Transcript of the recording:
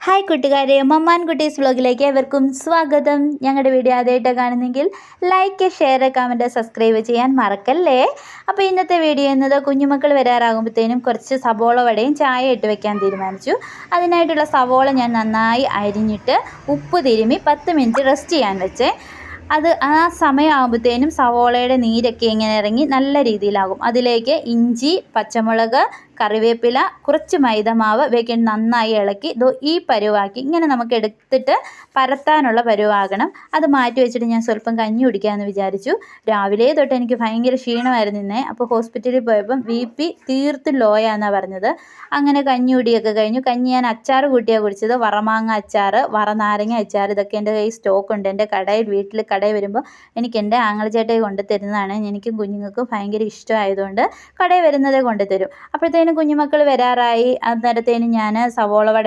Hi കൂട്ടുകാരെ, മമ്മാൻ കുട്ടീസ് വ്ലോഗിലേക്ക് ഏവർക്കും സ്വാഗതം. ഞങ്ങളുടെ വീഡിയോ ആദ്യമായിട്ട് കാണുന്നെങ്കിൽ ലൈക്ക്, ഷെയർ, കമൻറ്റ്, സബ്സ്ക്രൈബ് ചെയ്യാൻ മറക്കല്ലേ. അപ്പോൾ ഇന്നത്തെ വീഡിയോ എന്നത് കുഞ്ഞുമക്കൾ വരാറാകുമ്പോഴത്തേനും കുറച്ച് സവോള വടയും ചായ ഇട്ട് വെക്കാൻ തീരുമാനിച്ചു. അതിനായിട്ടുള്ള സവോള ഞാൻ നന്നായി അരിഞ്ഞിട്ട് ഉപ്പ് തിരുമ്മി 10 മിനിറ്റ് റെസ്റ്റ് ചെയ്യാൻ വെച്ചേ. അത് ആ സമയമാകുമ്പോഴത്തേനും സവോളയുടെ നീരൊക്കെ ഇങ്ങനെ ഇറങ്ങി നല്ല രീതിയിലാകും. അതിലേക്ക് ഇഞ്ചി, പച്ചമുളക്, കറിവേപ്പില, കുറച്ച് മൈദമാവ് വെക്കാൻ നന്നായി ഇളക്കി ഈ പരുവാക്കി ഇങ്ങനെ നമുക്ക് എടുത്തിട്ട് പരത്താനുള്ള പരുവാകണം. അത് മാറ്റി വെച്ചിട്ട് ഞാൻ സ്വല്പം കഞ്ഞി കുടിക്കാമെന്ന് വിചാരിച്ചു. രാവിലെ തൊട്ട് എനിക്ക് ഭയങ്കര ക്ഷീണമായിരുന്നു ഇന്നേ. അപ്പോൾ ഹോസ്പിറ്റലിൽ പോയപ്പം BP തീർത്തും ലോയാന്നാണ് പറഞ്ഞത്. അങ്ങനെ കഞ്ഞി കുടിയൊക്കെ കഴിഞ്ഞു. കഞ്ഞി ഞാൻ അച്ചാർ കൂട്ടിയാണ് കുടിച്ചത്. വറമാങ്ങ അച്ചാർ, വറനാരങ്ങ അച്ചാർ, ഇതൊക്കെ എൻ്റെ കയ്യിൽ സ്റ്റോക്കുണ്ട്. എൻ്റെ കടയിൽ വരുമ്പോൾ എനിക്ക് എൻ്റെ ആങ്ങളച്ചേട്ടയെ കൊണ്ട് തരുന്നതാണ്. എനിക്കും കുഞ്ഞുങ്ങൾക്കും ഭയങ്കര ഇഷ്ടമായതുകൊണ്ട് കടയിൽ വരുന്നതേ കൊണ്ട് തരും. അപ്പോഴത്തേനും കുഞ്ഞുമക്കൾ വരാറായി. അന്നേരത്തേനും ഞാൻ സവോള വട